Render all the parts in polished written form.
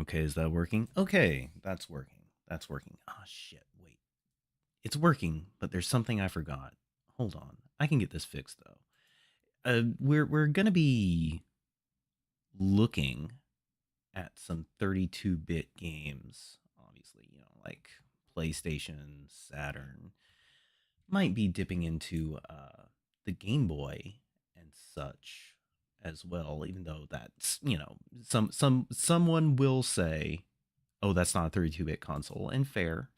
Okay, is that working? Okay, that's working. That's working. Ah, shit. Wait. It's working, but there's something I forgot. Hold on. I can get this fixed though. We're gonna be looking at some 32-bit games, obviously, like PlayStation, Saturn. Might be dipping into the Game Boy and such as well, even though that's, someone will say, "Oh, that's not a 32-bit console." And fair,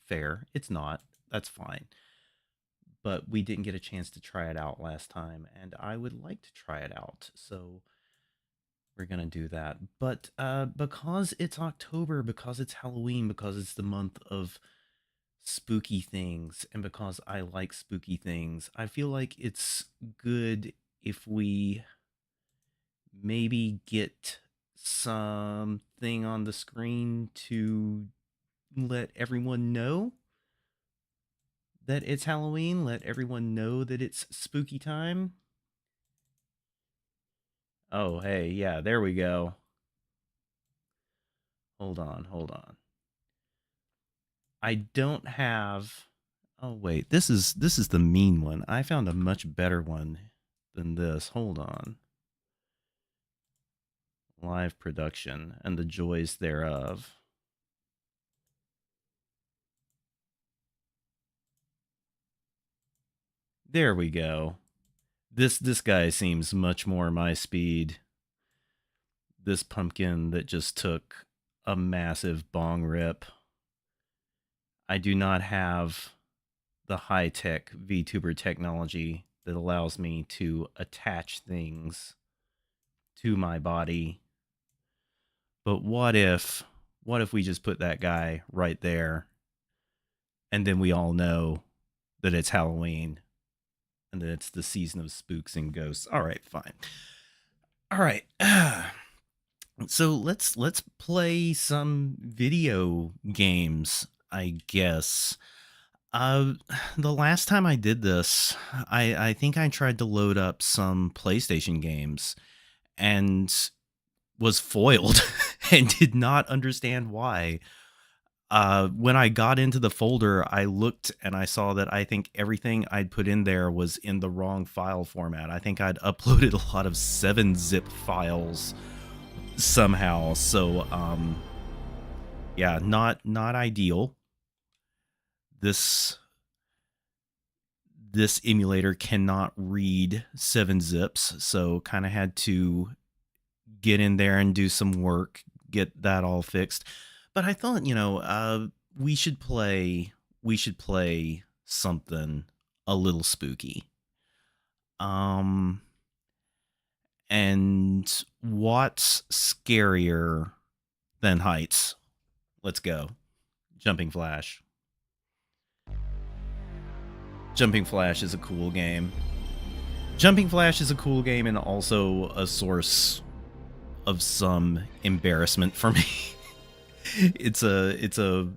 it's not. That's fine. But we didn't get a chance to try it out last time, and I would like to try it out. So we're gonna do that. But because it's October, because it's Halloween, because it's the month of spooky things, and because I like spooky things, I feel like it's good if we maybe get something on the screen to let everyone know that it's Halloween, let everyone know that it's spooky time. Oh, hey, yeah, there we go. Hold on. I don't have. Oh wait, this is the mean one. I found a much better one than this. Hold on. Live production and the joys thereof. There we go. This guy seems much more my speed. This pumpkin that just took a massive bong rip. I do not have the high-tech VTuber technology that allows me to attach things to my body. But what if we just put that guy right there and then we all know that it's Halloween and that it's the season of spooks and ghosts. All right, fine. All right. So let's play some video games, I guess. Uh the last time I did this, I think I tried to load up some PlayStation games and was foiled and did not understand why. When I got into the folder, I looked and I saw that I think everything I'd put in there was in the wrong file format. I think I'd uploaded a lot of 7-zip files somehow. So, yeah, not ideal. This emulator cannot read 7-zips, so kind of had to get in there and do some work, get that all fixed. But I thought, we should play something a little spooky. Um, and what's scarier than heights? Let's go. Jumping Flash. Jumping Flash is a cool game. Jumping Flash is a cool game and also a source of some embarrassment for me. It's a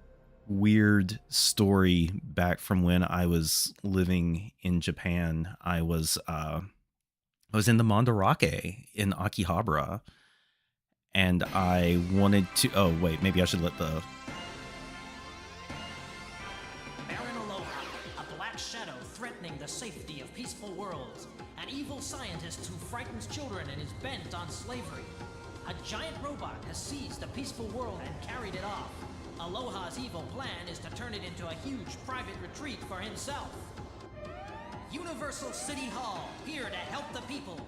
weird story back from when I was living in Japan. I was in the Mandarake in Akihabara, and I wanted to. Oh wait, maybe I should let the. Baron Aloha, a black shadow threatening the safety of peaceful worlds. An evil scientist who frightens children and is bent on slavery. A giant robot has seized a peaceful world and carried it off. Aloha's evil plan is to turn it into a huge private retreat for himself. Universal City Hall, here to help the people.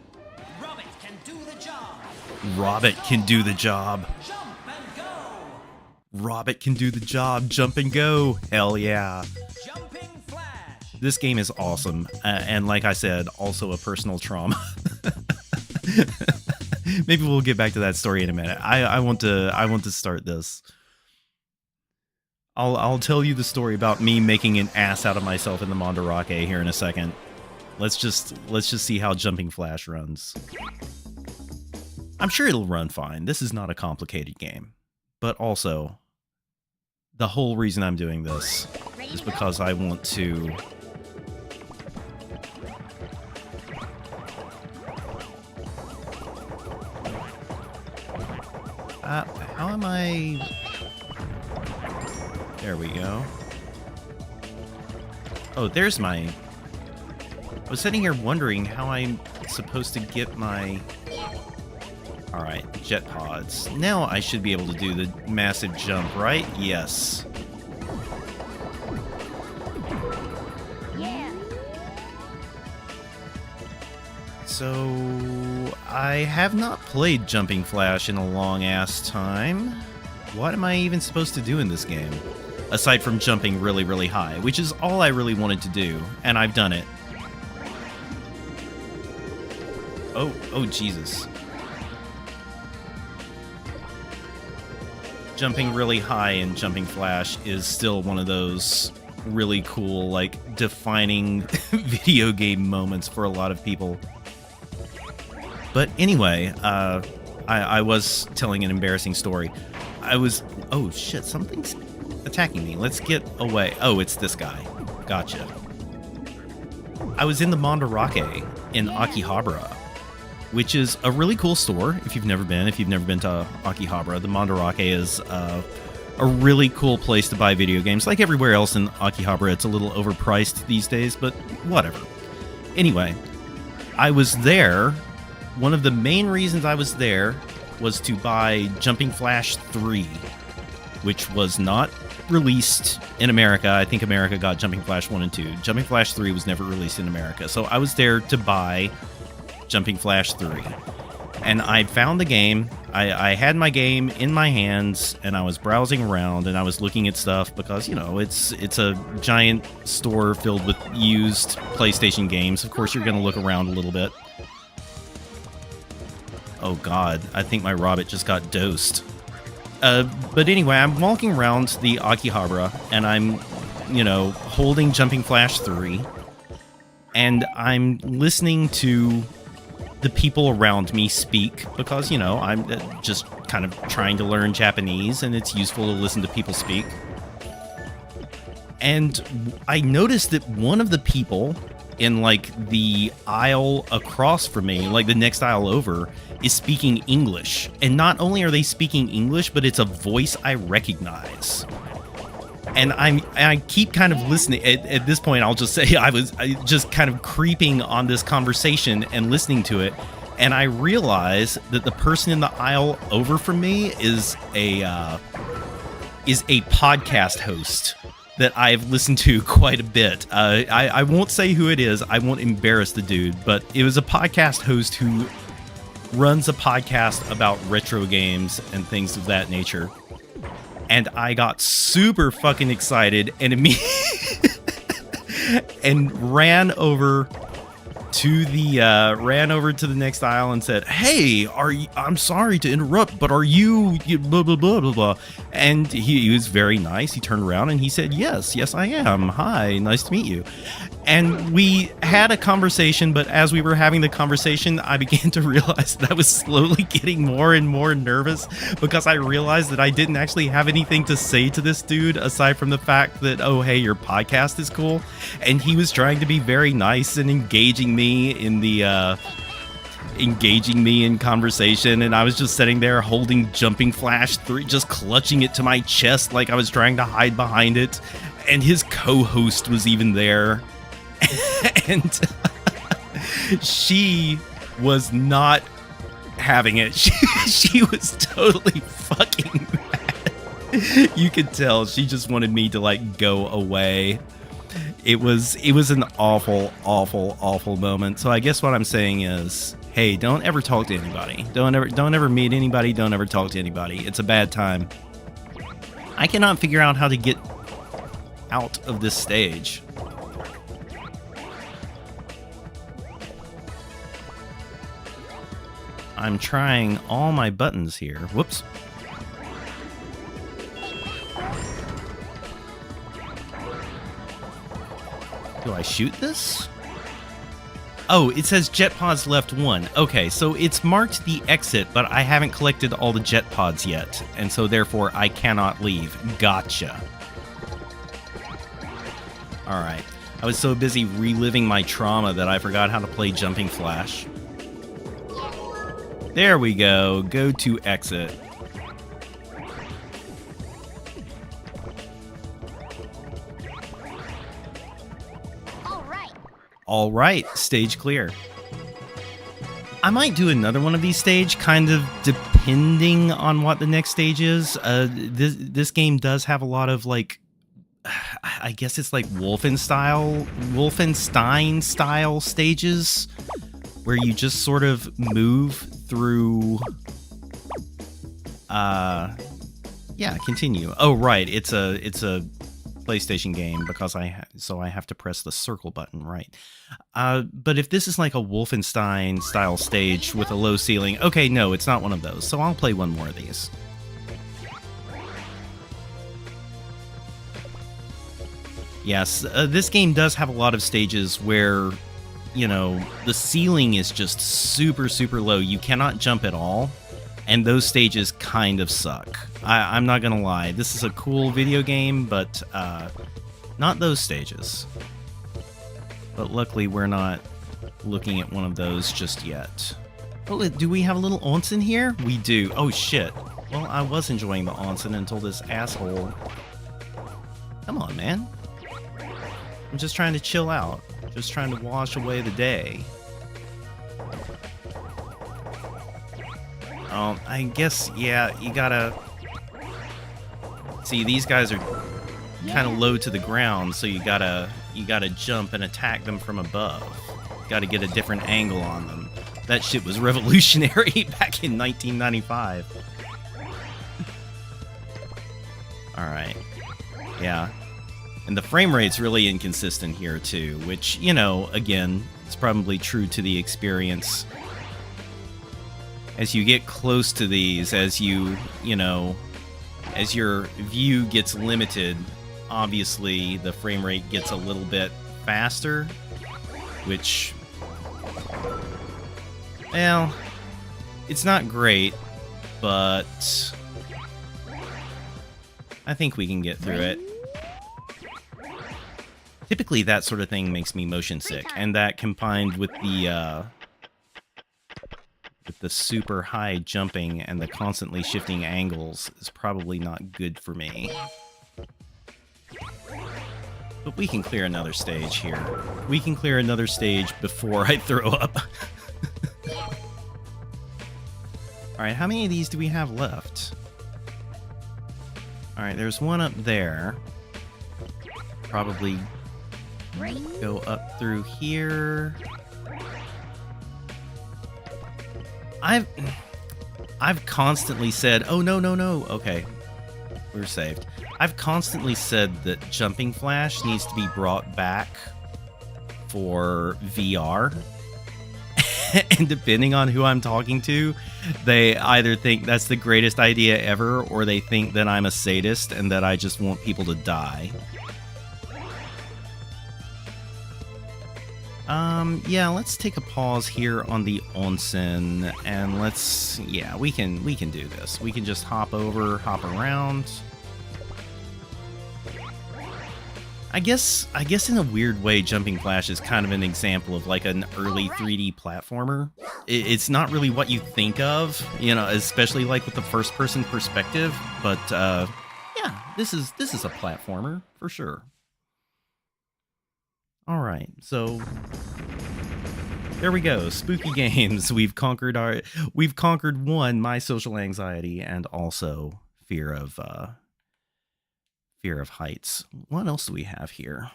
Robert can do the job. Robert can do the job. Jump and go. Robert can do the job. Jump and go. Hell yeah. Jumping Flash. This game is awesome. And like I said, also a personal trauma. Maybe we'll get back to that story in a minute. I want to start this. I'll tell you the story about me making an ass out of myself in the Mandarake here in a second. Let's just see how Jumping Flash runs. I'm sure it'll run fine. This is not a complicated game. But also, the whole reason I'm doing this is because I want to... How am I... There we go. Oh, there's my... I was sitting here wondering how I'm supposed to get my... Alright, jet pods. Now I should be able to do the massive jump, right? Yes. So, I have not played Jumping Flash in a long-ass time. What am I even supposed to do in this game? Aside from jumping really, really high, which is all I really wanted to do, and I've done it. Oh, Jesus. Jumping really high in Jumping Flash is still one of those really cool, like, defining video game moments for a lot of people. But anyway, I was telling an embarrassing story. Oh shit, something's attacking me. Let's get away. Oh, it's this guy. Gotcha. I was in the Mandarake in Akihabara, which is a really cool store if you've never been. If you've never been to Akihabara, the Mandarake is a really cool place to buy video games. Like everywhere else in Akihabara, it's a little overpriced these days, but whatever. Anyway, I was there. One of the main reasons I was there was to buy Jumping Flash 3, which was not released in America. I think America got Jumping Flash 1 and 2. Jumping Flash 3 was never released in America. So I was there to buy Jumping Flash 3. And I found the game. I had my game in my hands, and I was browsing around, and I was looking at stuff because, you know, it's a giant store filled with used PlayStation games. Of course, you're going to look around a little bit. Oh god, I think my Rabbit just got dosed. But anyway, I'm walking around the Akihabara, and I'm, you know, holding Jumping Flash 3, and I'm listening to the people around me speak, because, you know, I'm just kind of trying to learn Japanese, and it's useful to listen to people speak. And I noticed that one of the people in, like, the aisle across from me, like the next aisle over, is speaking English. And not only are they speaking English, but it's a voice I recognize. And I keep kind of listening. At this point, I'll just say I was just kind of creeping on this conversation and listening to it. And I realize that the person in the aisle over from me is a podcast host that I've listened to quite a bit. I won't say who it is. I won't embarrass the dude, but it was a podcast host who runs a podcast about retro games and things of that nature. And I got super fucking excited and and ran over to the next aisle and said, "Hey, I'm sorry to interrupt, but are you blah blah blah blah blah?" And he was very nice. He turned around and he said, "Yes, I am. Hi, nice to meet you." And we had a conversation, but as we were having the conversation, I began to realize that I was slowly getting more and more nervous, because I realized that I didn't actually have anything to say to this dude aside from the fact that, oh, hey, your podcast is cool. And he was trying to be very nice and engaging me in conversation, and I was just sitting there holding Jumping Flash 3, just clutching it to my chest like I was trying to hide behind it. And his co-host was even there. And she was not having it. She was totally fucking mad. You could tell she just wanted me to, like, go away. It was an awful, awful, awful moment. So I guess what I'm saying is, hey, don't ever talk to anybody. Don't ever meet anybody. Don't ever talk to anybody. It's a bad time. I cannot figure out how to get out of this stage. I'm trying all my buttons here. Whoops. Do I shoot this? Oh, it says jet pods left 1. Okay, so it's marked the exit, but I haven't collected all the jet pods yet, and so therefore I cannot leave. Gotcha. Alright. I was so busy reliving my trauma that I forgot how to play Jumping Flash. There we go. Go to exit. All right, stage clear. I might do another one of these stage, kind of depending on what the next stage is. This game does have a lot of like, I guess it's like Wolfenstein style stages, where you just sort of move through. Yeah, continue. Oh right, it's a PlayStation game because I have to press the circle button, right? But if this is like a Wolfenstein style stage with a low ceiling, okay, no, it's not one of those. So I'll play one more of these. Yes, this game does have a lot of stages where, you know, the ceiling is just super, super low. You cannot jump at all. And those stages kind of suck. I'm not gonna lie. This is a cool video game, but not those stages. But luckily, we're not looking at one of those just yet. Oh, do we have a little onsen here? We do. Oh, shit. Well, I was enjoying the onsen until this asshole... Come on, man. I'm just trying to chill out. Just trying to wash away the day. I guess, yeah, you gotta... See, these guys are kind of low to the ground, so you gotta jump and attack them from above. Gotta get a different angle on them. That shit was revolutionary back in 1995. Alright. Yeah. And the frame rate's really inconsistent here, too, which, you know, again, it's probably true to the experience. As you get close to these, as you know, as your view gets limited, obviously the frame rate gets a little bit faster, which, well, it's not great, but I think we can get through it. Typically, that sort of thing makes me motion sick, and that combined with the super high jumping and the constantly shifting angles is probably not good for me. But we can clear another stage here. We can clear another stage before I throw up. Alright, how many of these do we have left? Alright, there's one up there. Probably go up through here. I've constantly said, oh, no. Okay, we're saved. I've constantly said that Jumping Flash needs to be brought back for VR. And depending on who I'm talking to, they either think that's the greatest idea ever, or they think that I'm a sadist and that I just want people to die. Yeah, let's take a pause here on the onsen, and let's, yeah, we can do this. We can just hop over, hop around. I guess in a weird way, Jumping Flash is kind of an example of like an early 3D platformer. It's not really what you think of, you know, especially like with the first-person perspective. But yeah, this is a platformer for sure. All right, so there we go. Spooky games. We've conquered one, my social anxiety, and also fear of heights. What else do we have here?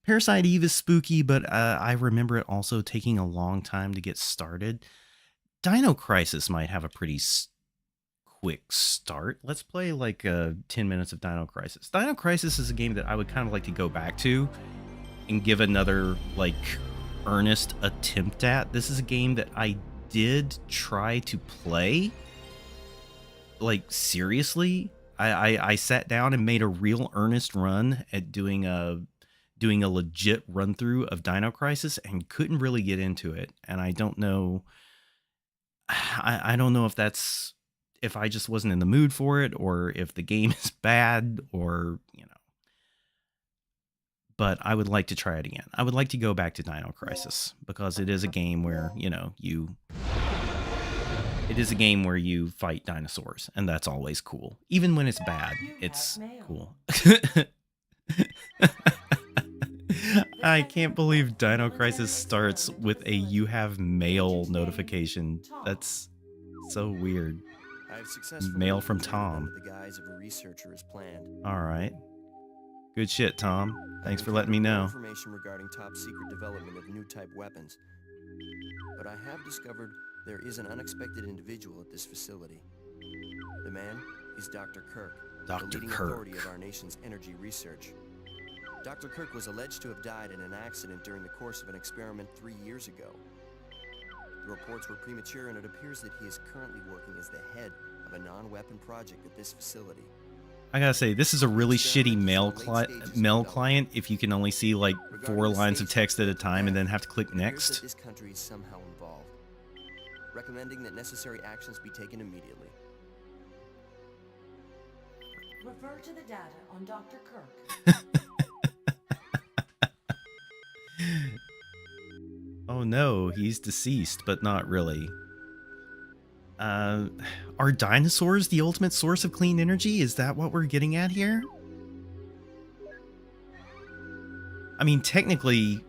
Parasite Eve is spooky, but I remember it also taking a long time to get started. Dino Crisis might have a pretty quick start. Let's play like 10 minutes of Dino Crisis. Dino Crisis is a game that I would kind of like to go back to and give another like earnest attempt at. This is a game that I did try to play like seriously. I sat down and made a real earnest run at doing a legit run through of Dino Crisis and couldn't really get into it. And I don't know I don't know if I just wasn't in the mood for it, or if the game is bad, or, you know. But I would like to try it again. I would like to go back to Dino Crisis because it is a game where, you know, it is a game where you fight dinosaurs, and that's always cool. Even when it's bad, it's cool. I can't believe Dino Crisis starts with a "you have mail" notification. That's so weird. I've successfully Mail from infiltrated Tom. under the guise of a researcher as planned. All right. Good shit, Tom. Thanks I've for letting me uncovered more know. information regarding top secret development of new type weapons. But I have discovered there is an unexpected individual at this facility. The man is Dr. Kirk, Dr. the leading Kirk. authority of our nation's energy research. Dr. Kirk was alleged to have died in an accident during the course of an experiment 3 years ago. The reports were premature, and it appears that he is currently working as the head of a non-weapon project at this facility. I gotta say, this is a really shitty mail client if you can only see like 4 lines of text at a time and then have to click It appears that next. this country is somehow involved, recommending that necessary actions be taken immediately. Refer to the data on Dr. Kirk. Oh no, he's deceased, but not really. Are dinosaurs the ultimate source of clean energy? Is that what we're getting at here? I mean, technically,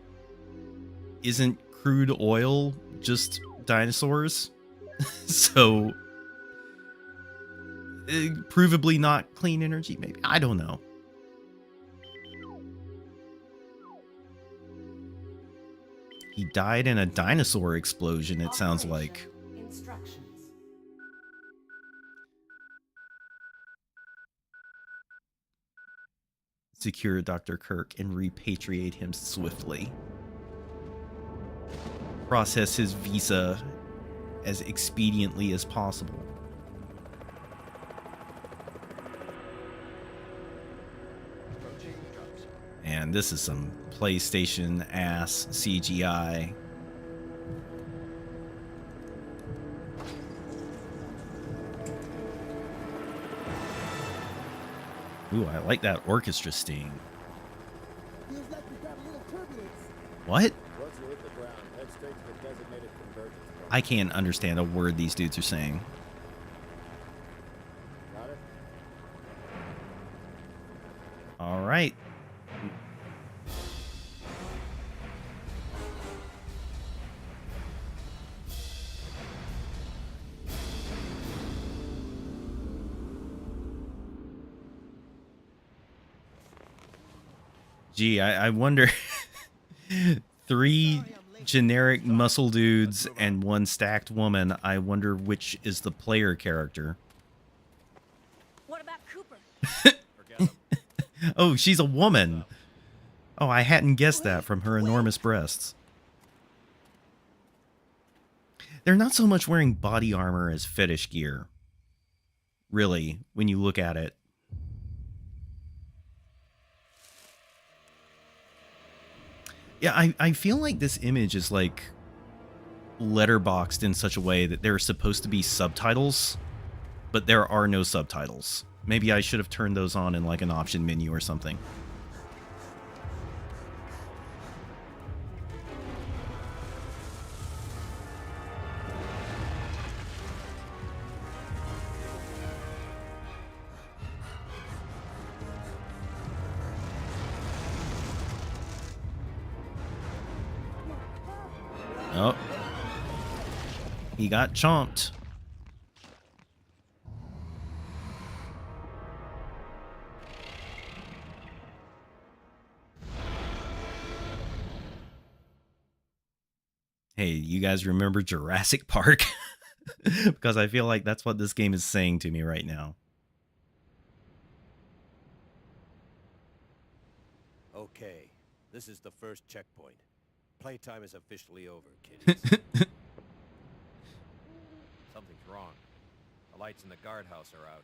isn't crude oil just dinosaurs? So, provably not clean energy, maybe? I don't know. He died in a dinosaur explosion, it sounds like. Instructions. Secure Dr. Kirk and repatriate him swiftly. Process his visa as expediently as possible. And this is some PlayStation ass CGI. Ooh, I like that orchestra sting. Feels like we got a little turbulence. What? Once you hit the ground, head straight to the designated convergence point. I can't understand a word these dudes are saying. Got it? All right. Gee, I wonder. 3 generic muscle dudes and 1 stacked woman. I wonder which is the player character. What about Cooper? Oh, she's a woman. Oh, I hadn't guessed that from her enormous breasts. They're not so much wearing body armor as fetish gear. Really, when you look at it. Yeah, I feel like this image is like letterboxed in such a way that there are supposed to be subtitles, but there are no subtitles. Maybe I should have turned those on in like an option menu or something. Oh. He got chomped. Hey, you guys remember Jurassic Park? Because I feel like that's what this game is saying to me right now. Okay, this is the first checkpoint. Playtime is officially over, kiddies. Something's wrong. The lights in the guardhouse are out.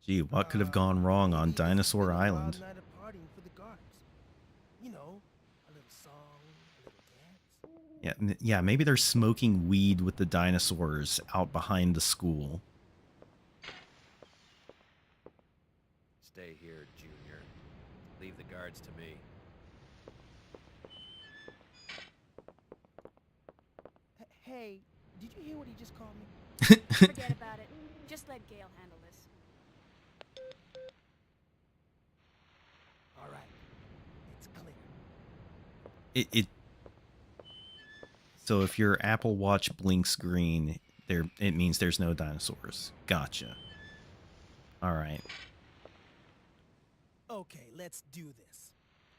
Gee, what could have gone wrong on Dinosaur Island? Night of partying for the guards. You know, a little song, a little dance. Yeah, maybe they're smoking weed with the dinosaurs out behind the school. Stay here, Junior. Leave the guards to me. Hey, did you hear what he just called me? Forget about it. Just let Gail handle this. All right, it's it so if your Apple Watch blinks green, it means there's no dinosaurs. Gotcha. All right. Okay, let's do this.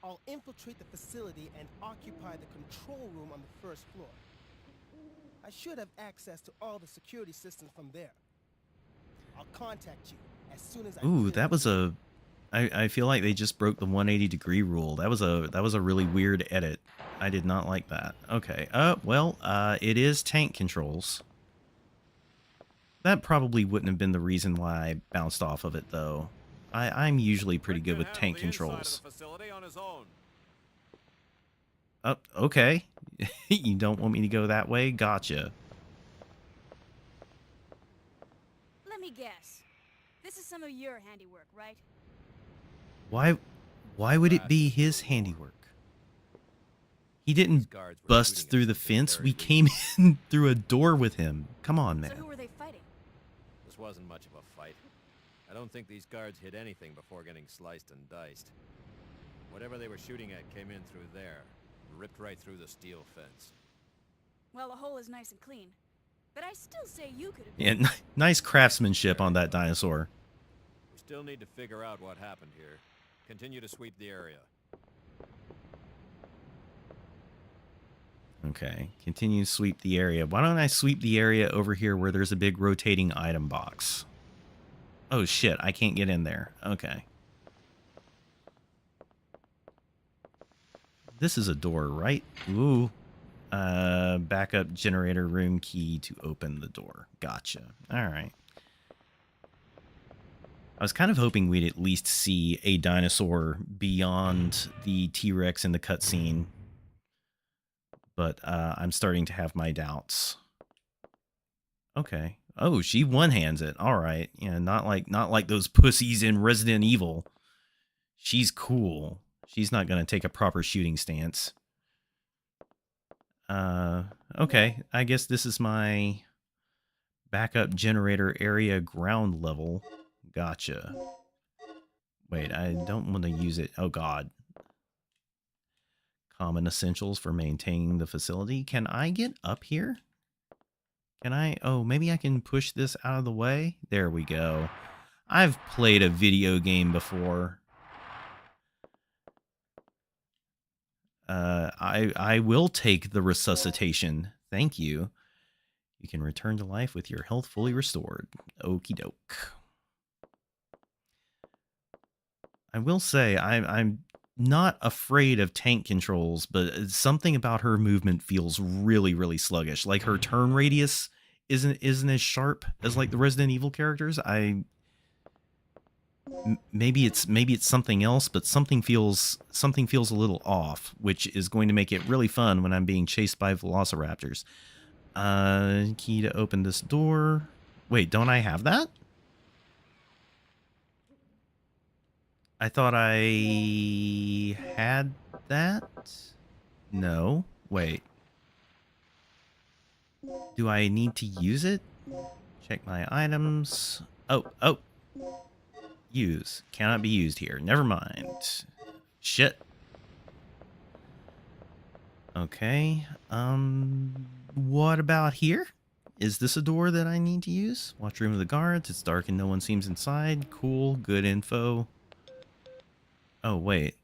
I'll infiltrate the facility and occupy the control room on the first floor. I should have access to all the security systems from there. I'll contact you as soon as I Ooh, clear that the was room. I feel like they just broke the 180-degree rule. That was a really weird edit. I did not like that. Okay. Well, it is tank controls. That probably wouldn't have been the reason why I bounced off of it, though. I'm usually pretty good with tank controls. Oh, okay. You don't want me to go that way? Gotcha. Let me guess. This is some of your handiwork, right? Why would it be his handiwork? He didn't Guards were bust shooting at through the something fence. very We recent. came in through a door with him. Come on, So man. who were they fighting? This wasn't much of a fight. I don't think these guards hit anything before getting sliced and diced. Whatever they were shooting at came in through there, ripped right through the steel fence. Well, the hole is nice and clean. But I still say you could have Yeah, nice craftsmanship on that dinosaur. We still need to figure out what happened here. Continue to sweep the area. Okay, continue to sweep the area. Why don't I sweep the area over here where there's a big rotating item box? Oh shit, I can't get in there. Okay. This is a door, right? Ooh. Backup generator room key to open the door. Gotcha. All right. I was kind of hoping we'd at least see a dinosaur beyond the T-Rex in the cutscene, but I'm starting to have my doubts. Okay. Oh, she one-hands it. All right. Yeah, not like those pussies in Resident Evil. She's cool. She's not going to take a proper shooting stance. Okay. I guess this is my backup generator area ground level. Gotcha. Wait, I don't want to use it. Oh, God. Common essentials for maintaining the facility. Can I get up here? Can I? Oh, maybe I can push this out of the way. There we go. I've played a video game before. I will take the resuscitation. Thank you. You can return to life with your health fully restored. Okie doke. I will say I'm not afraid of tank controls, but something about her movement feels really, really sluggish. Like her turn radius isn't as sharp as like the Resident Evil characters. Maybe it's something else, but something feels a little off, which is going to make it really fun when I'm being chased by velociraptors. Key to open this door. Wait, don't I have that? I thought I had that. No, wait. Do I need to use it? Check my items. Oh. Use. Cannot be used here. Never mind. Shit. Okay. What about here? Is this a door that I need to use? Watch room of the guards. It's dark and no one seems inside. Cool. Good info. Oh, wait.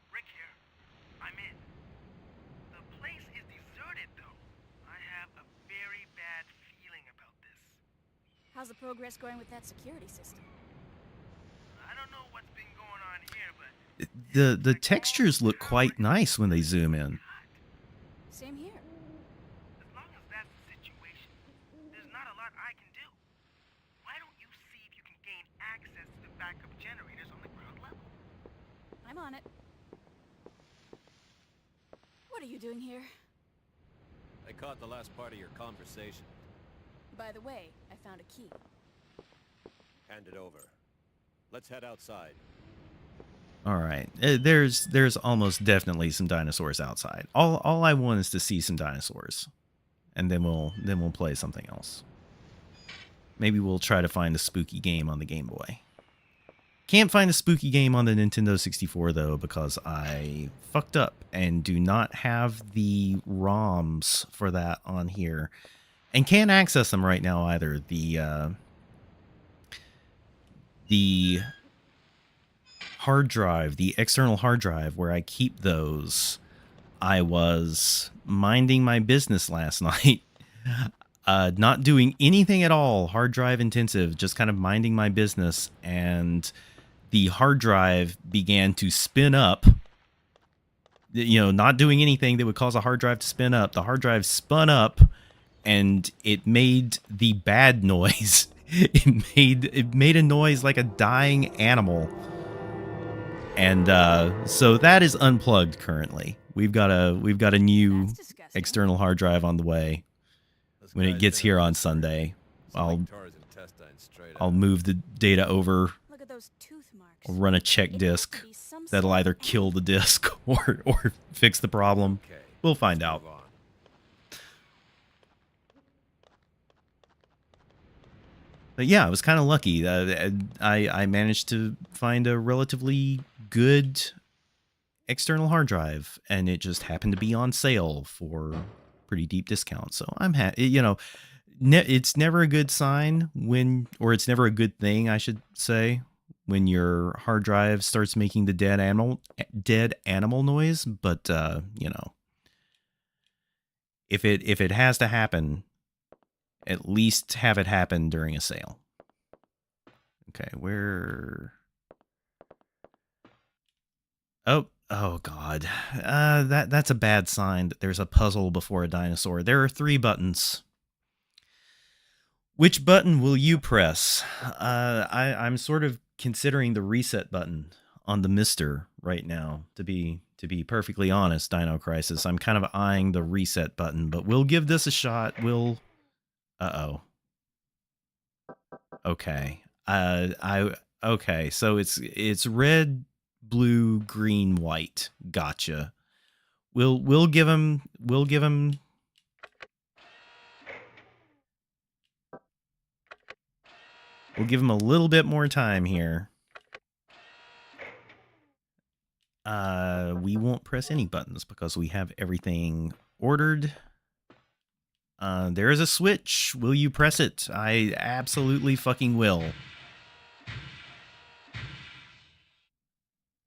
Rick here. I'm in. The place is deserted, though. I have a very bad feeling about this. How's the progress going with that security system? I don't know what's been going on here, but The textures look quite nice when they zoom in. Same here. as long as that's the situation, there's not a lot I can do. Why don't you see if you can gain access to the backup generators on the ground level? I'm on it. What are you doing here? I caught the last part of your conversation. By the way, I found a key. Hand it over. Let's head outside. All right. There's almost definitely some dinosaurs outside. All I want is to see some dinosaurs. And then we'll play something else. Maybe we'll try to find a spooky game on the Game Boy. Can't find a spooky game on the Nintendo 64 though, because I fucked up and do not have the ROMs for that on here, and can't access them right now either. The hard drive, the external hard drive where I keep those, I was minding my business last night, not doing anything at all, hard drive intensive, just kind of minding my business, and the hard drive began to spin up. You know, not doing anything that would cause a hard drive to spin up. The hard drive spun up, and it made the bad noise. It made a noise like a dying animal. And so that is unplugged currently. We've got a new external hard drive on the way. When it gets here on Sunday, I'll move the data over. Look at those tooth marks. I'll run a check disk that'll either kill the disk or fix the problem. We'll find out. But yeah, I was kind of lucky. I managed to find a relatively good external hard drive, and it just happened to be on sale for pretty deep discount. So I'm happy. You know, it's never a good sign when, or it's never a good thing, I should say, when your hard drive starts making the dead animal noise. But you know, if it has to happen, at least have it happen during a sale. Okay, where? Oh God, that's a bad sign that there's a puzzle before a dinosaur. There are 3 buttons. Which button will you press? I'm sort of considering the reset button on the Mister right now. To be perfectly honest, Dino Crisis, I'm kind of eyeing the reset button, but we'll give this a shot. We'll. Okay. Okay. So it's red, blue, green, white. Gotcha. We'll give him a little bit more time here. We won't press any buttons because we have everything ordered. There is a switch. Will you press it? I absolutely fucking will.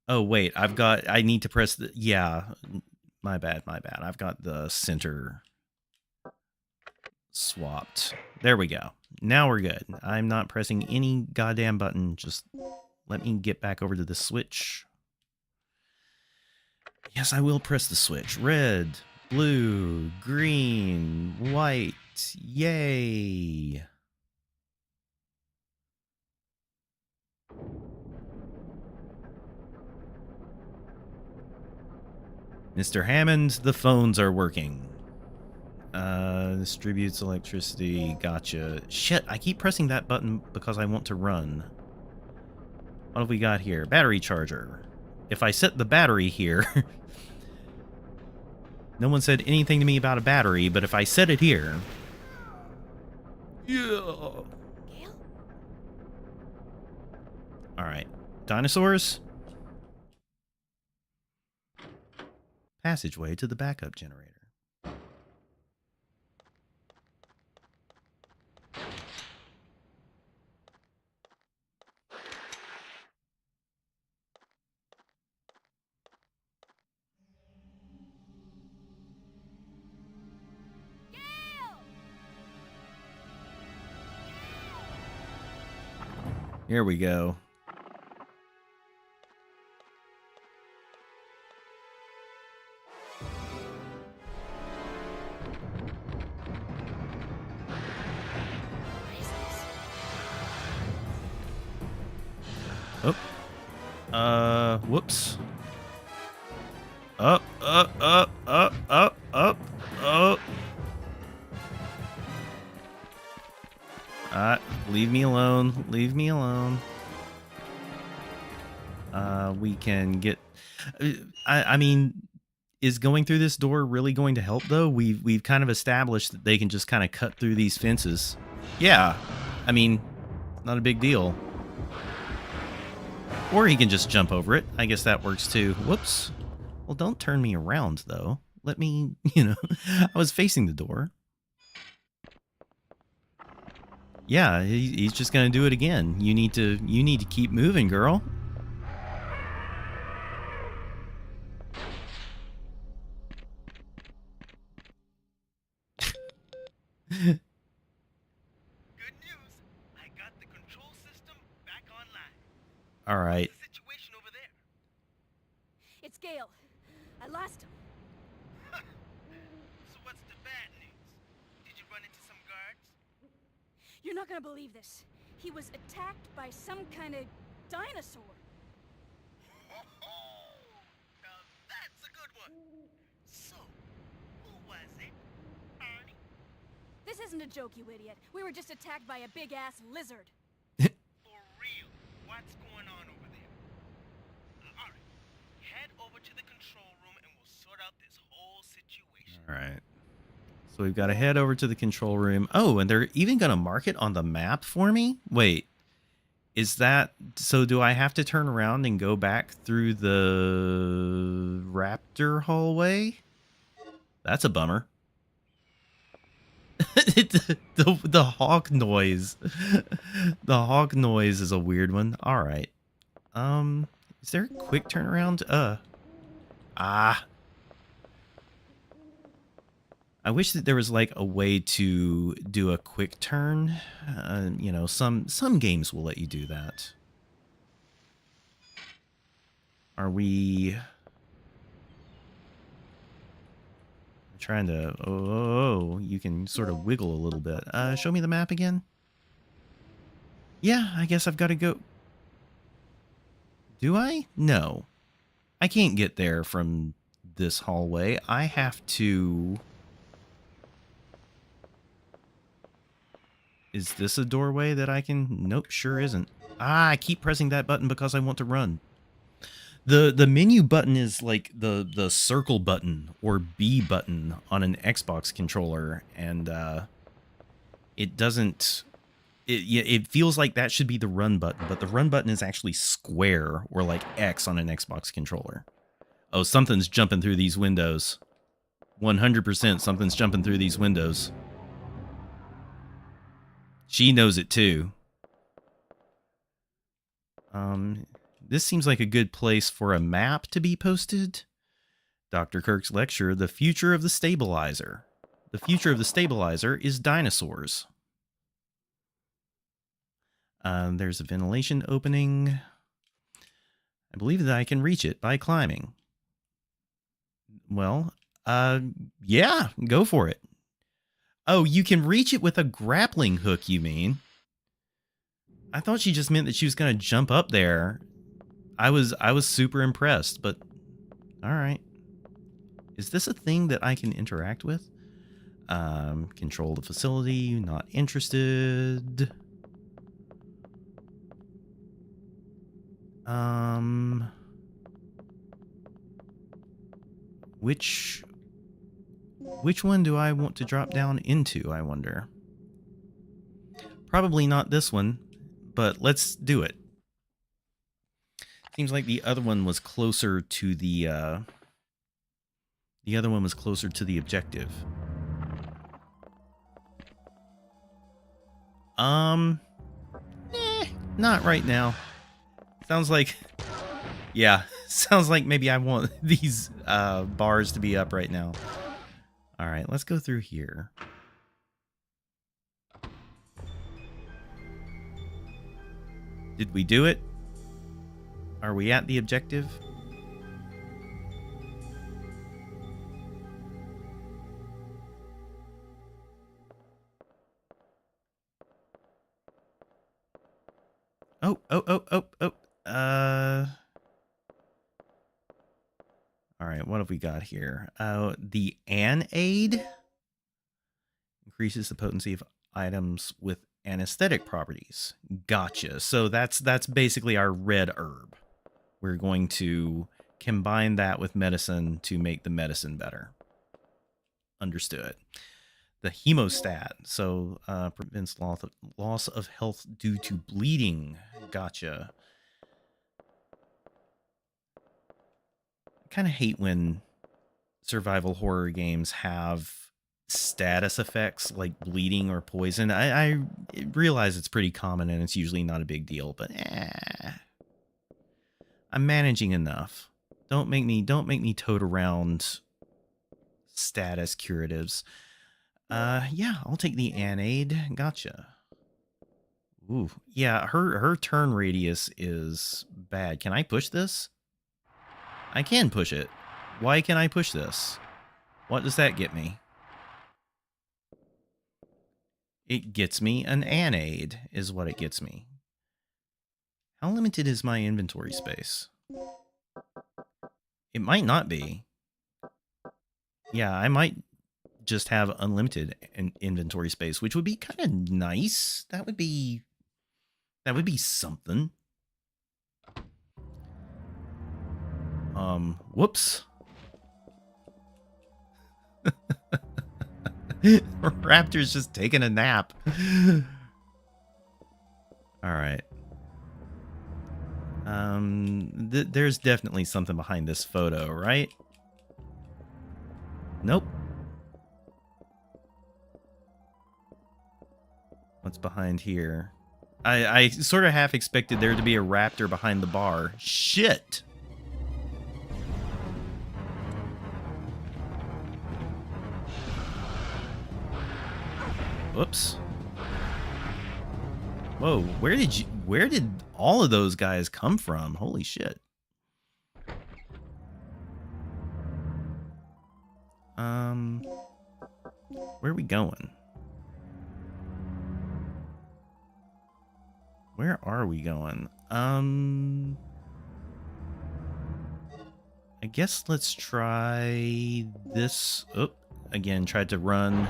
Oh, wait. I need to press the... Yeah. My bad. I've got the center swapped. There we go. Now we're good. I'm not pressing any goddamn button. Just let me get back over to the switch. Yes, I will press the switch. Red, blue, green, white. Yay. Mr. Hammond, the phones are working. Distributes electricity. Gotcha. Shit, I keep pressing that button because I want to run. What have we got here? Battery charger. If I set the battery here... No one said anything to me about a battery, but if I set it here... Yeah. Alright. Dinosaurs? Passageway to the backup generator. Here we go. Oh. Whoops. Up. Leave me alone. Leave me alone. We can get... I mean, is going through this door really going to help, though? We've kind of established that they can just kind of cut through these fences. Yeah. I mean, not a big deal. Or he can just jump over it. I guess that works too. Whoops. Well, don't turn me around, though. Let me, I was facing the door. Yeah, he's just gonna do it again. You need to keep moving, girl. Good news. I got the control system back online. All right. What's the situation over there? It's Gale. I lost him. So what's the bad news? Did you run into some guards? You're not gonna believe this. He was attacked by some kind of dinosaur. Now that's a good one. So, who was it? Arnie? This isn't a joke, you idiot. We were just attacked by a big-ass lizard. For real? What's going on over there? Alright. Head over to the control room and we'll sort out this whole situation. All right. So we've got to head over to the control room. Oh, and they're even going to mark it on the map for me? Wait. Is that... So do I have to turn around and go back through the raptor hallway? That's a bummer. the hawk noise. The hawk noise is a weird one. All right. Is there a quick turnaround? I wish that there was like a way to do a quick turn. Some games will let you do that. Are we... I'm trying to... Oh, you can sort of wiggle a little bit. Show me the map again. Yeah, I guess I've got to go... Do I? No. I can't get there from this hallway. I have to... Is this a doorway that I can... Nope, sure isn't. I keep pressing that button because I want to run. The menu button is like the circle button or B button on an Xbox controller, and it doesn't... It feels like that should be the run button, but the run button is actually square or like X on an Xbox controller. Oh, something's jumping through these windows. 100% something's jumping through these windows. She knows it too. This seems like a good place for a map to be posted. Dr. Kirk's lecture, The Future of the Stabilizer. The future of the stabilizer is dinosaurs. There's a ventilation opening. I believe that I can reach it by climbing. Well, yeah, go for it. Oh, you can reach it with a grappling hook, you mean? I thought she just meant that she was going to jump up there. I was super impressed, but all right. Is this a thing that I can interact with? Control the facility, not interested. Which one do I want to drop down into, I wonder? Probably not this one, but let's do it. Seems like the other one was closer to the other one was closer to the objective. Not right now. Sounds like, yeah, sounds like maybe I want these bars to be up right now. All right, let's go through here. Did we do it? Are we at the objective? Oh. All right, what have we got here? The aid increases the potency of items with anesthetic properties. Gotcha. So that's basically our red herb. We're going to combine that with medicine to make the medicine better. Understood. The hemostat, so prevents loss of health due to bleeding. Gotcha. kind of hate when survival horror games have status effects like bleeding or poison. I realize it's pretty common and it's usually not a big deal, but I'm managing enough. Don't make me tote around status curatives. Yeah, I'll take the Anaid. Gotcha. Ooh, yeah, her turn radius is bad. Can I push this? I can push it. Why can I push this? What does that get me? It gets me an Anaid, is what it gets me. How limited is my inventory space? It might not be. Yeah, I might just have unlimited inventory space, which would be kind of nice. That would be something. Whoops. Raptor's just taking a nap. All right. There's definitely something behind this photo, right? Nope. What's behind here? I sort of half expected there to be a raptor behind the bar. Shit! Whoops. Whoa, where did all of those guys come from? Holy shit. Where are we going? Where are we going? I guess let's try this. Oh, again, tried to run.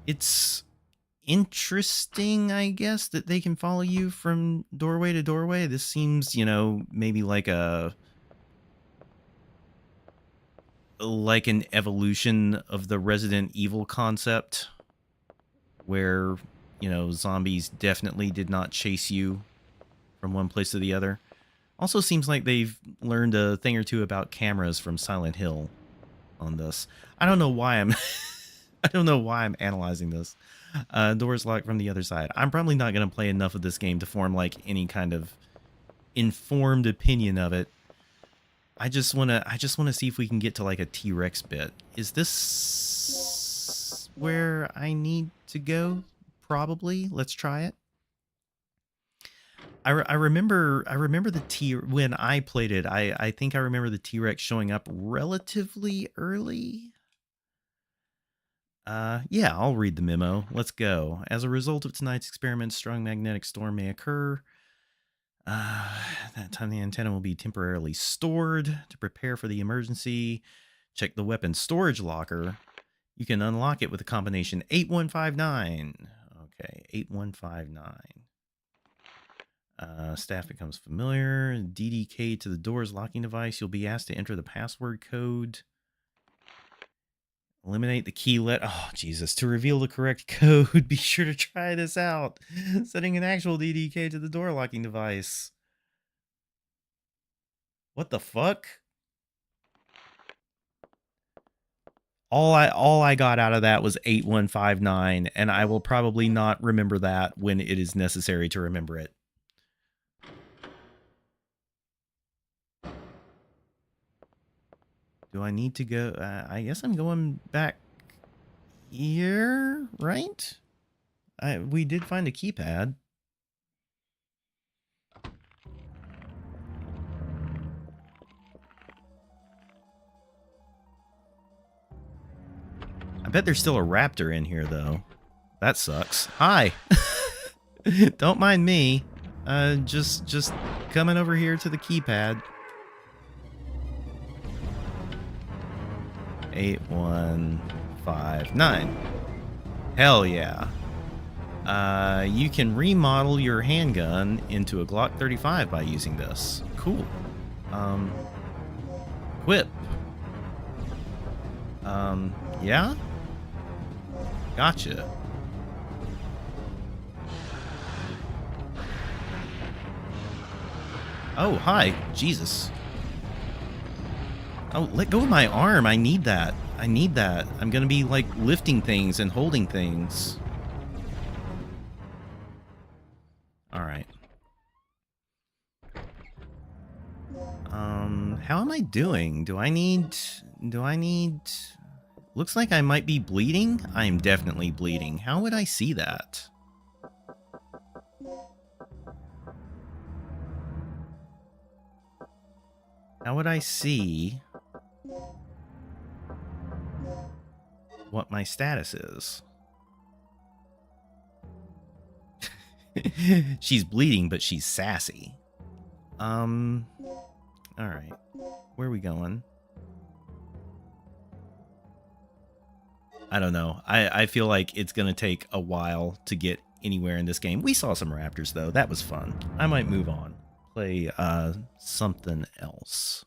It's interesting, I guess, that they can follow you from doorway to doorway. This seems, you know, maybe like an evolution of the Resident Evil concept, where, you know, zombies definitely did not chase you from one place to the other. Also seems like they've learned a thing or two about cameras from Silent Hill on this. I don't know why I'm I don't know why I'm analyzing this. Doors locked from the other side. I'm probably not going to play enough of this game to form like any kind of informed opinion of it. I just want to see if we can get to like a T-Rex bit. Is this where I need to go? Probably. Let's try it. I remember the when I played it, I think I remember the T-Rex showing up relatively early. Yeah, I'll read the memo. Let's go. As a result of tonight's experiment, strong magnetic storm may occur. That time the antenna will be temporarily stored. To prepare for the emergency, check the weapon storage locker. You can unlock it with the combination 8159. Okay, 8159. Staff becomes familiar. DDK to the door's locking device. You'll be asked to enter the password code. Eliminate the key oh, Jesus. To reveal the correct code, be sure to try this out. Setting an actual DDK to the door locking device. What the fuck? All I got out of that was 8159, and I will probably not remember that when it is necessary to remember it. Do I need to go? I guess I'm going back here, right? We did find a keypad. I bet there's still a raptor in here, though. That sucks. Hi. Don't mind me. Just coming over here to the keypad. 8159. Hell yeah. You can remodel your handgun into a Glock 35 by using this. Cool. Whip. Yeah? Gotcha. Oh, hi. Jesus. Oh, let go of my arm. I need that. I need that. I'm gonna be, like, lifting things and holding things. Alright. How am I doing? Do I need... Looks like I might be bleeding. I am definitely bleeding. How would I see that? How would I see what my status is? She's bleeding, but she's sassy. Alright. Where are we going? I don't know. I feel like it's going to take a while to get anywhere in this game. We saw some raptors, though. That was fun. I might move on. Play something else.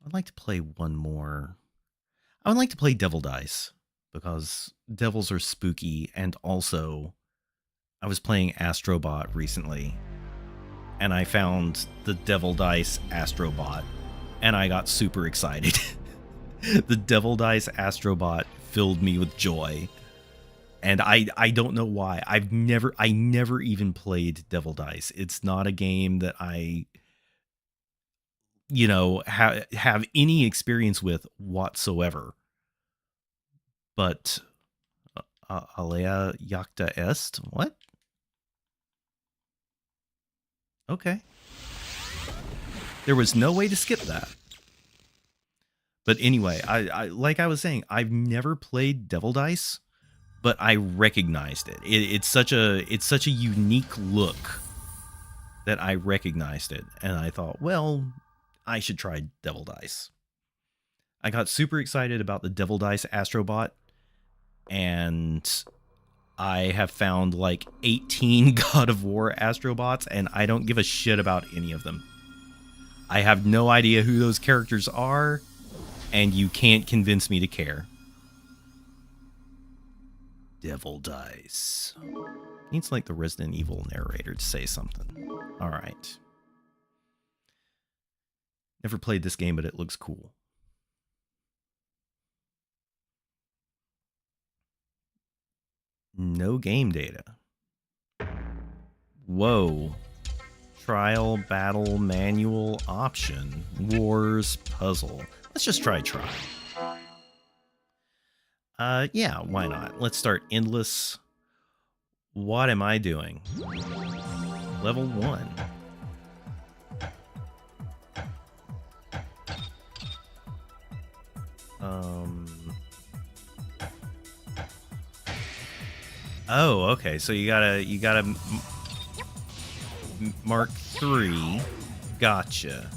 I'd like to play one more. I would like to play Devil Dice, because devils are spooky, and also I was playing Astrobot recently, and I found the Devil Dice Astrobot, and I got super excited. The Devil Dice Astrobot filled me with joy, and I don't know why. I never even played Devil Dice. It's not a game that I, you know, have any experience with whatsoever. But Alea Jacta Est? What? Okay. There was no way to skip that. But anyway, I like I was saying, I've never played Devil Dice, but I recognized it. It's such a unique look that I recognized it, and I thought, well, I should try Devil Dice. I got super excited about the Devil Dice Astrobot, and I have found like 18 God of War Astrobots, and I don't give a shit about any of them. I have no idea who those characters are, and you can't convince me to care. Devil Dice. Needs like the Resident Evil narrator to say something. Alright. Never played this game, but it looks cool. No game data. Whoa. Trial, battle, manual, option, wars, puzzle. Let's just try. Yeah, why not? Let's start endless. What am I doing? Level 1. Oh, okay. So you gotta mark 3. Gotcha.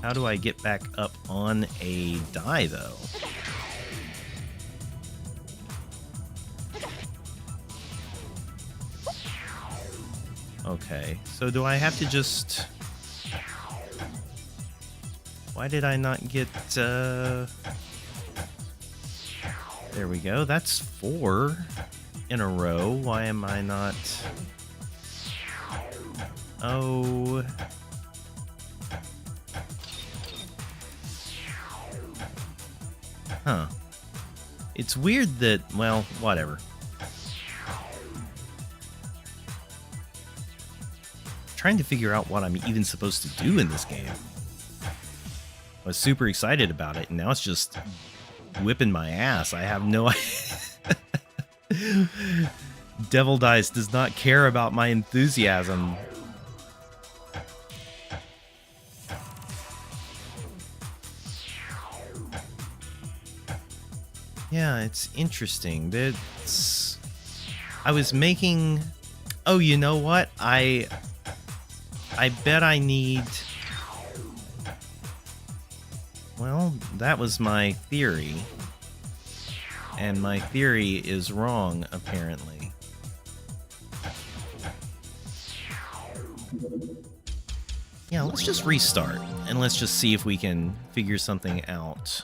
How do I get back up on a die, though? Okay, so do I have to just... Why did I not get, There we go, that's 4 in a row. Why am I not... Oh... Huh. It's weird that, well, whatever. Trying to figure out what I'm even supposed to do in this game. I was super excited about it, and now it's just whipping my ass. I have no idea. Devil Dice does not care about my enthusiasm. Yeah, it's interesting. I was making... Oh, you know what? I bet I need... Well, that was my theory. And my theory is wrong, apparently. Yeah, let's just restart. And let's just see if we can figure something out.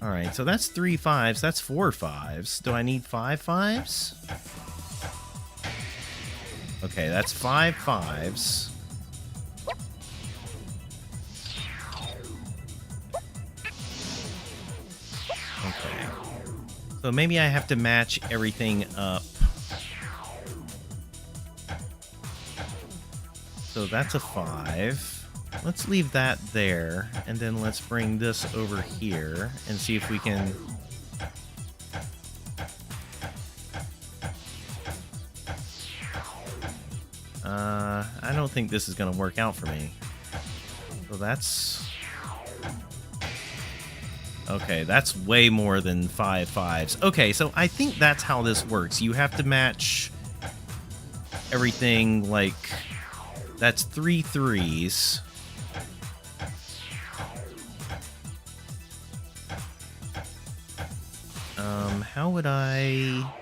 All right, so that's 3 5s. That's 4 5s. Do I need 5 5s? Okay, that's 5 5s. Okay. So maybe I have to match everything up. So that's a 5. Let's leave that there, and then let's bring this over here and see if we can... I don't think this is going to work out for me. So that's... Okay, that's way more than 5 5s. Okay, so I think that's how this works. You have to match everything, like... That's 3 3s. How would I...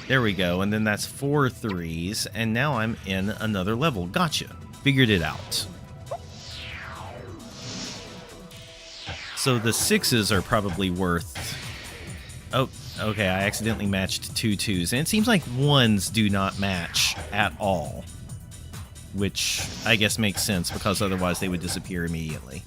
There we go, and then that's 4 3s, and now I'm in another level. Gotcha. Figured it out. So the 6s are probably worth... Oh, okay, I accidentally matched 2 2s, and it seems like 1s do not match at all. Which I guess makes sense, because otherwise they would disappear immediately.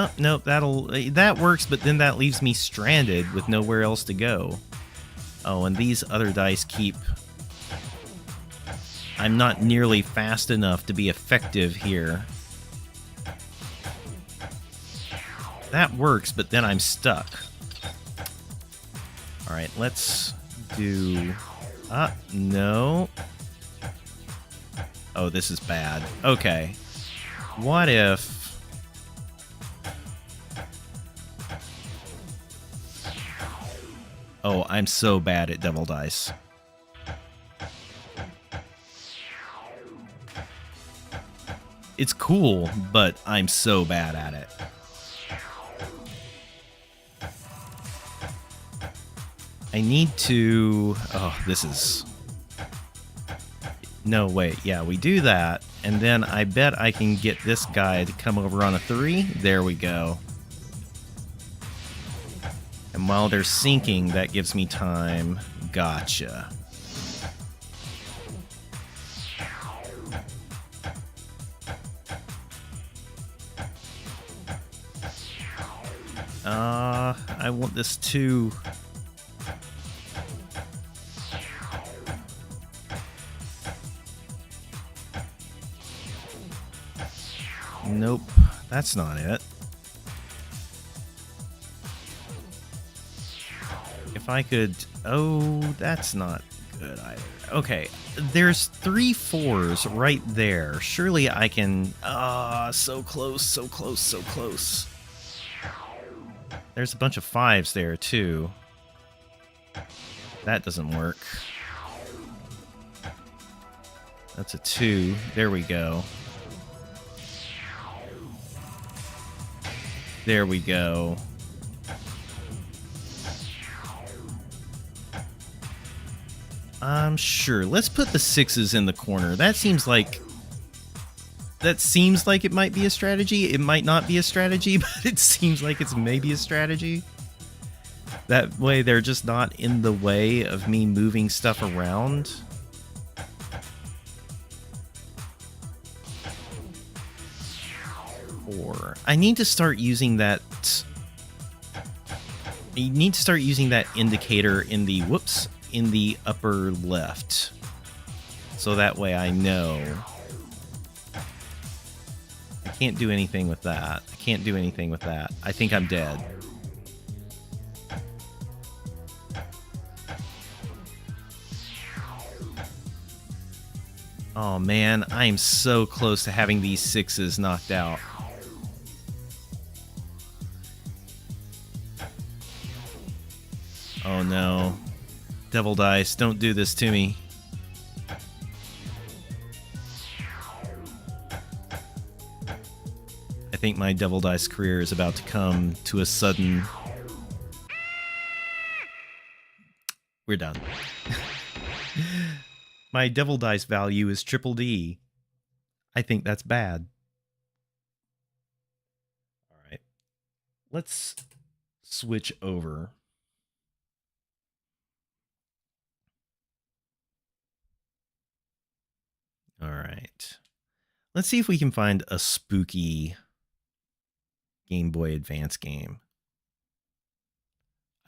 Oh, nope, that works, but then that leaves me stranded with nowhere else to go. Oh, and these other dice keep... I'm not nearly fast enough to be effective here. That works, but then I'm stuck. Alright, let's do... no. Oh, this is bad. Okay. What if... Oh, I'm so bad at devil dice. It's cool, but I'm so bad at it. I need to... Oh, this is... No, wait. Yeah, we do that. And then I bet I can get this guy to come over on a 3. There we go. And while they're sinking, that gives me time. Gotcha. I want this too. Nope, that's not it. If I could... Oh, that's not good either. Okay, there's 3 4s right there. Surely I can... so close, so close, so close. There's a bunch of 5s there, too. That doesn't work. That's a 2. There we go. There we go. Sure. Let's put the 6s in the corner. That seems like it might be a strategy. It might not be a strategy, but it seems like it's maybe a strategy. That way they're just not in the way of me moving stuff around. Or I need to start using that... You need to start using that indicator in the... Whoops. In the upper left. So that way I know... I can't do anything with that. I can't do anything with that. I think I'm dead. Oh man, I am so close to having these 6s knocked out. Oh no. Devil dice, don't do this to me. I think my devil dice career is about to come to a sudden... We're done. My devil dice value is triple D. I think that's bad. All right. Let's switch over. All right. Let's see if we can find a spooky Game Boy Advance game.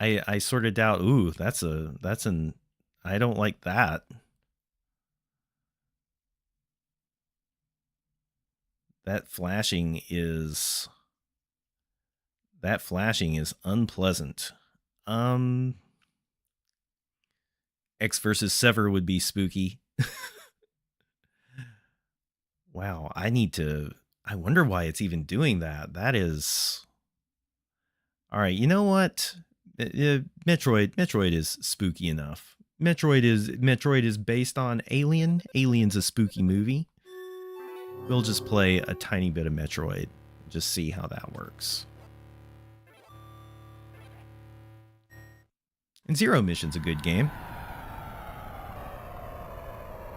I sort of doubt. Ooh, that's an. I don't like that. That flashing is unpleasant. X versus Sever would be spooky. Wow, I wonder why it's even doing that. That is... All right, you know what? Metroid is spooky enough. Metroid is based on Alien. Alien's a spooky movie. We'll just play a tiny bit of Metroid. Just see how that works. And Zero Mission's a good game.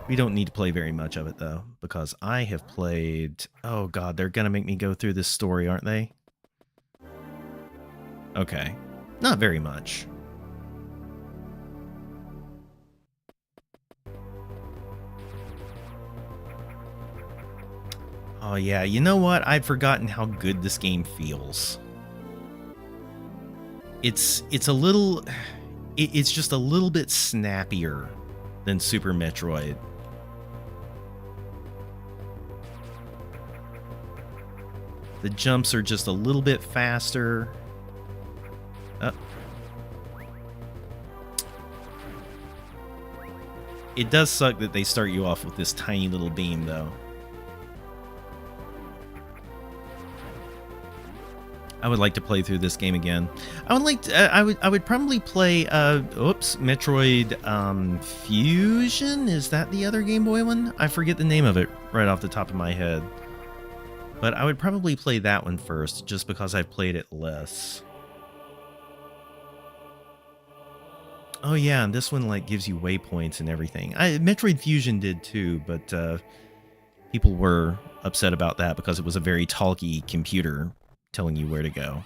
We don't need to play very much of it, though, because I have played... Oh, God, they're going to make me go through this story, aren't they? Okay. Not very much. Oh, yeah, you know what? I'd forgotten how good this game feels. It's a little... It's just a little bit snappier than Super Metroid. The jumps are just a little bit faster. It does suck that they start you off with this tiny little beam, though. I would like to play through this game again. I would probably play Metroid Fusion. Is that the other Game Boy one? I forget the name of it right off the top of my head. But I would probably play that one first, just because I've played it less. Oh yeah, and this one like gives you waypoints and everything. Metroid Fusion did too, but people were upset about that because it was a very talky computer telling you where to go.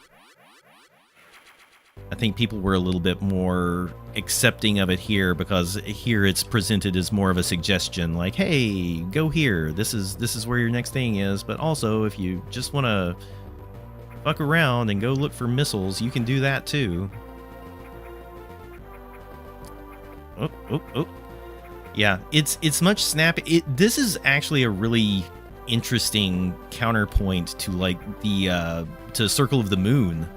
I think people were a little bit more accepting of it here because here it's presented as more of a suggestion, like, hey, go here. This is where your next thing is. But also, if you just want to fuck around and go look for missiles, you can do that too. Oh. Yeah, it's much snappy. This is actually a really interesting counterpoint to like the to Circle of the Moon,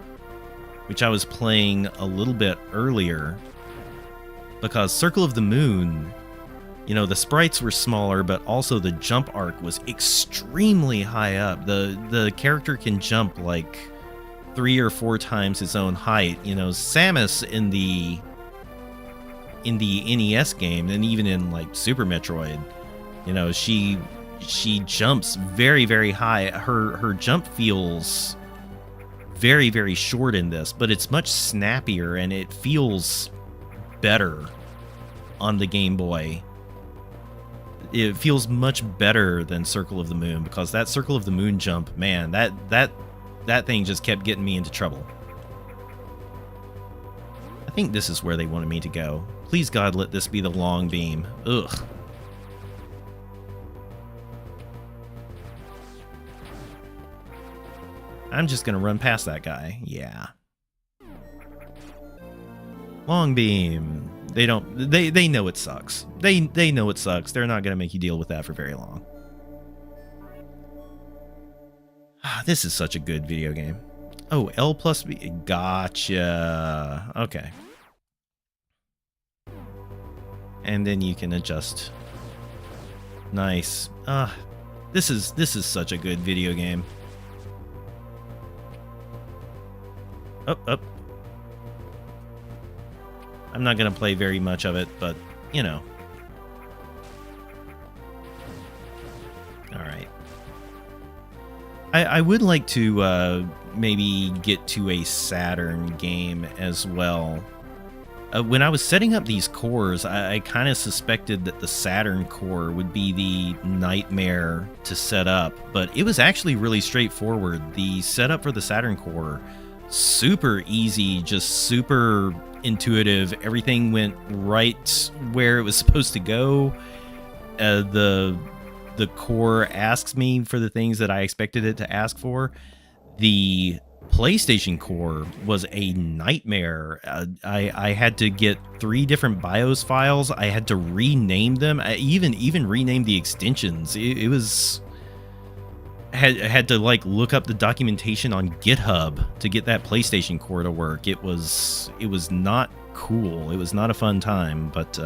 which I was playing a little bit earlier, because Circle of the Moon, you know, the sprites were smaller, but also the jump arc was extremely high up. The character can jump like 3 or 4 times his own height. You know, Samus in the NES game, and even in like Super Metroid, you know, she jumps very, very high. Her jump feels very, very short in this, but it's much snappier and it feels better on the Game Boy. It feels much better than Circle of the Moon, because that Circle of the Moon jump, man, that thing just kept getting me into trouble. I think this is where they wanted me to go. Please, God, let this be the long beam. Ugh. I'm just gonna run past that guy. Yeah. Long beam. They know it sucks. They know it sucks. They're not gonna make you deal with that for very long. This is such a good video game. Oh, L plus B. Gotcha. Okay. And then you can adjust. Nice. This is such a good video game. Up. I'm not gonna play very much of it, but you know. All right. I would like to maybe get to a Saturn game as well. When I was setting up these cores, I kind of suspected that the Saturn core would be the nightmare to set up, but it was actually really straightforward. The setup for the Saturn core, super easy, just super intuitive. Everything went right where it was supposed to go. The core asks me for the things that I expected it to ask for. The PlayStation core was a nightmare. I had to get 3 different BIOS files. I had to rename them. I even renamed the extensions. It was had to like look up the documentation on GitHub to get that PlayStation core to work. It was not cool. It was not a fun time, but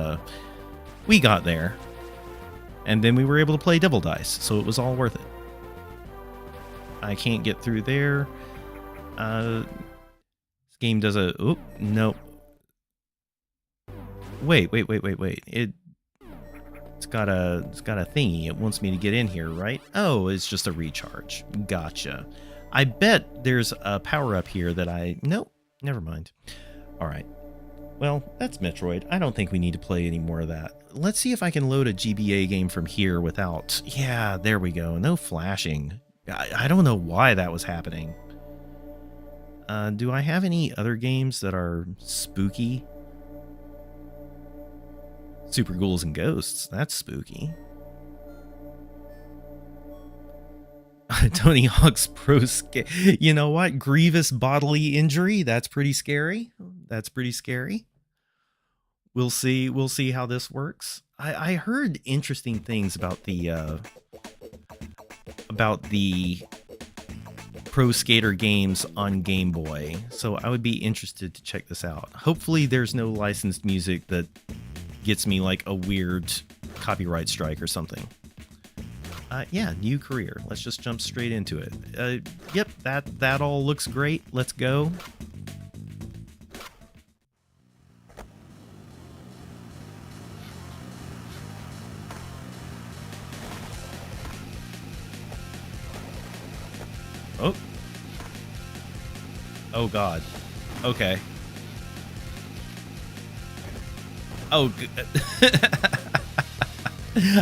we got there. And then we were able to play Devil Dice, so it was all worth it. I can't get through there. This game does a... Oh, no. Wait. It's got a thingy. It wants me to get in here, right? Oh, it's just a recharge. Gotcha. I bet there's a power-up here that I... Nope, never mind. All right. Well, that's Metroid. I don't think we need to play any more of that. Let's see if I can load a GBA game from here without... Yeah, there we go. No flashing. I don't know why that was happening. Do I have any other games that are spooky? Super Ghouls and Ghosts. That's spooky. Tony Hawk's Pro Skate. You know what? Grievous bodily injury. That's pretty scary. That's pretty scary. We'll see how this works. I heard interesting things about the Pro Skater games on Game Boy, so I would be interested to check this out. Hopefully there's no licensed music that gets me like a weird copyright strike or something. Yeah, new career. Let's just jump straight into it. Yep, that all looks great. Let's go. Oh. Oh God. Okay. Oh.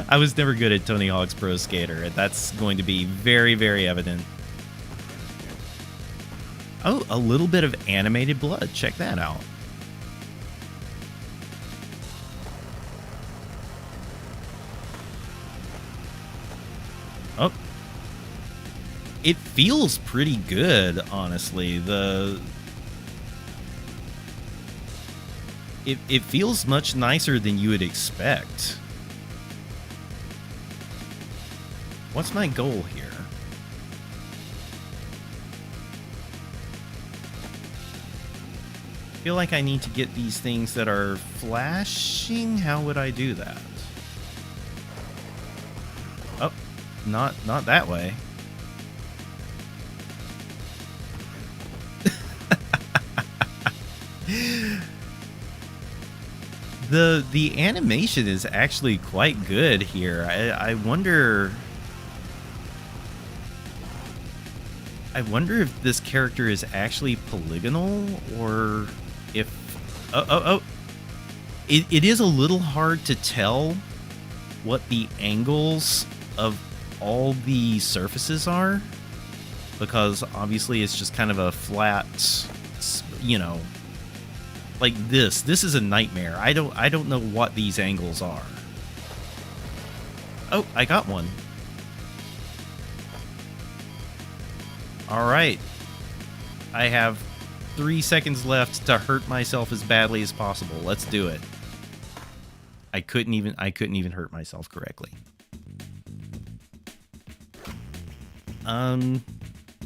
I was never good at Tony Hawk's Pro Skater, and that's going to be very, very evident. Oh, a little bit of animated blood. Check that out. Oh. It feels pretty good, honestly. It feels much nicer than you would expect. What's my goal here? I feel like I need to get these things that are flashing. How would I do that? Oh, not that way. The animation is actually quite good here. I wonder if this character is actually polygonal or if... Oh. It is a little hard to tell what the angles of all the surfaces are, because obviously it's just kind of a flat, you know, like this. This is a nightmare. I don't know what these angles are. Oh, I got one. All right. I have 3 seconds left to hurt myself as badly as possible. Let's do it. I couldn't even hurt myself correctly.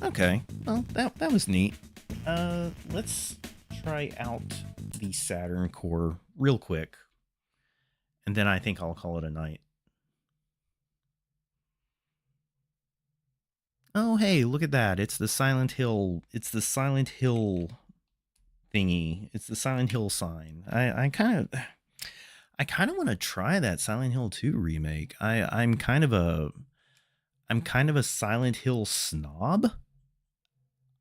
Okay. Well, that was neat. Let's try out the Saturn core real quick, and then I think I'll call it a night. Oh, hey, look at that. It's the Silent Hill. It's the Silent Hill thingy. It's the Silent Hill sign. I kind of want to try that Silent Hill 2 remake. I'm kind of a Silent Hill snob.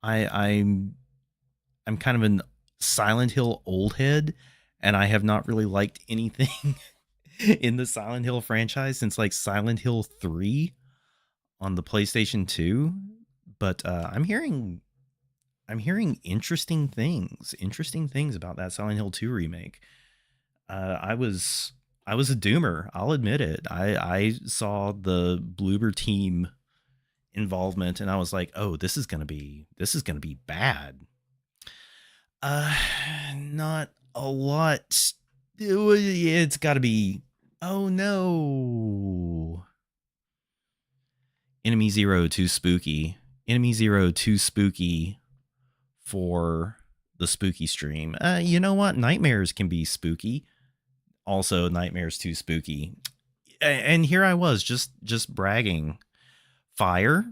I'm kind of an Silent Hill old head, and I have not really liked anything in the Silent Hill franchise since like Silent Hill 3 on the PlayStation 2. But I'm hearing interesting things about that Silent Hill 2 remake. I was a doomer. I'll admit it. I saw the Bloober team involvement, and I was like, oh, this is gonna be bad. Not a lot. It's got to be. Oh no. Enemy Zero too spooky. Enemy Zero too spooky for the spooky stream. You know what? Nightmares can be spooky. Also, Nightmares too spooky. And here I was just bragging. Fire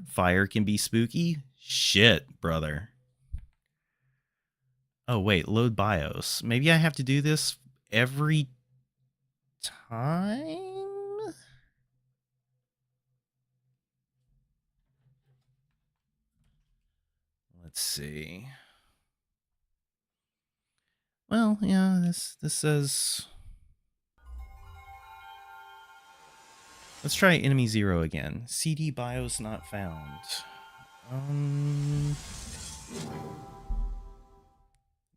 can be spooky. Shit, brother. Oh wait, load BIOS. Maybe I have to do this every time? Let's see. Well, yeah, this says... Let's try Enemy Zero again. CD BIOS not found.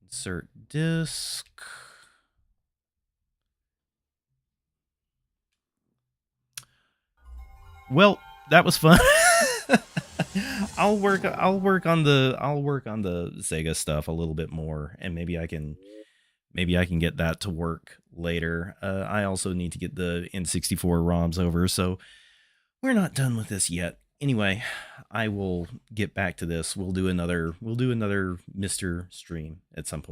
Insert disk. Well, that was fun. I'll work on the Sega stuff a little bit more, and maybe I can get that to work later. I also need to get the N64 ROMs over, so we're not done with this yet. Anyway, I will get back to this. We'll do another Mr. stream at some point.